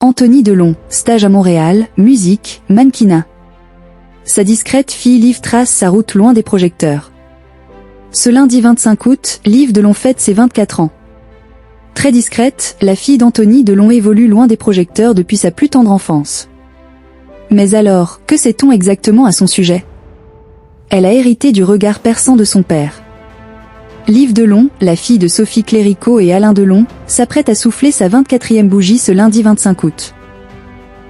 Anthony Delon, stage à Montréal, musique, mannequinat. Sa discrète fille Liv trace sa route loin des projecteurs. Ce lundi 25 août, Liv Delon fête ses 24 ans. Très discrète, la fille d'Anthony Delon évolue loin des projecteurs depuis sa plus tendre enfance. Mais alors, que sait-on exactement à son sujet? Elle a hérité du regard perçant de son père. Liv Delon, la fille de Sophie Cléricault et Alain Delon, s'apprête à souffler sa 24e bougie ce lundi 25 août.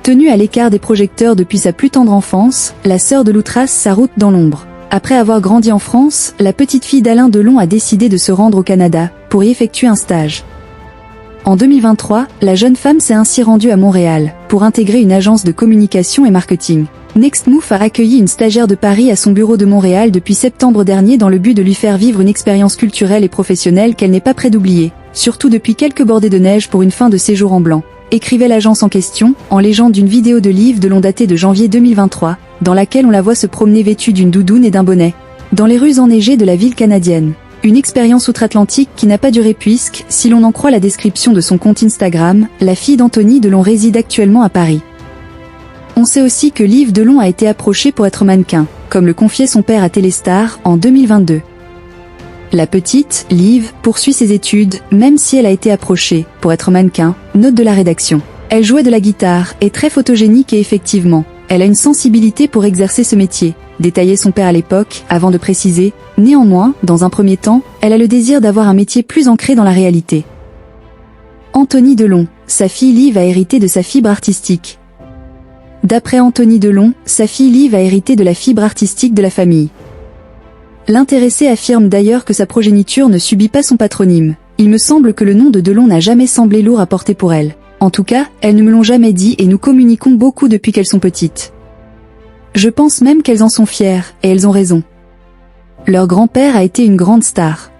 Tenue à l'écart des projecteurs depuis sa plus tendre enfance, la sœur de Lou trace sa route dans l'ombre. Après avoir grandi en France, la petite fille d'Alain Delon a décidé de se rendre au Canada, pour y effectuer un stage. En 2023, la jeune femme s'est ainsi rendue à Montréal, pour intégrer une agence de communication et marketing. Next Move a accueilli une stagiaire de Paris à son bureau de Montréal depuis septembre dernier dans le but de lui faire vivre une expérience culturelle et professionnelle qu'elle n'est pas près d'oublier, surtout depuis quelques bordées de neige pour une fin de séjour en blanc, écrivait l'agence en question, en légende d'une vidéo de Liv Delon datée de janvier 2023, dans laquelle on la voit se promener vêtue d'une doudoune et d'un bonnet, dans les rues enneigées de la ville canadienne. Une expérience outre-Atlantique qui n'a pas duré puisque, si l'on en croit la description de son compte Instagram, la fille d'Anthony Delon réside actuellement à Paris. On sait aussi que Liv Delon a été approchée pour être mannequin, comme le confiait son père à Téléstar en 2022. La petite, Liv, poursuit ses études, même si elle a été approchée pour être mannequin, note de la rédaction. Elle jouait de la guitare, est très photogénique et effectivement, elle a une sensibilité pour exercer ce métier, détaillait son père à l'époque, avant de préciser, néanmoins, dans un premier temps, elle a le désir d'avoir un métier plus ancré dans la réalité. Anthony Delon, sa fille Liv a hérité de sa fibre artistique. D'après Anthony Delon, sa fille Liv a hérité de la fibre artistique de la famille. L'intéressé affirme d'ailleurs que sa progéniture ne subit pas son patronyme. Il me semble que le nom de Delon n'a jamais semblé lourd à porter pour elle. En tout cas, elles ne me l'ont jamais dit et nous communiquons beaucoup depuis qu'elles sont petites. Je pense même qu'elles en sont fières, et elles ont raison. Leur grand-père a été une grande star.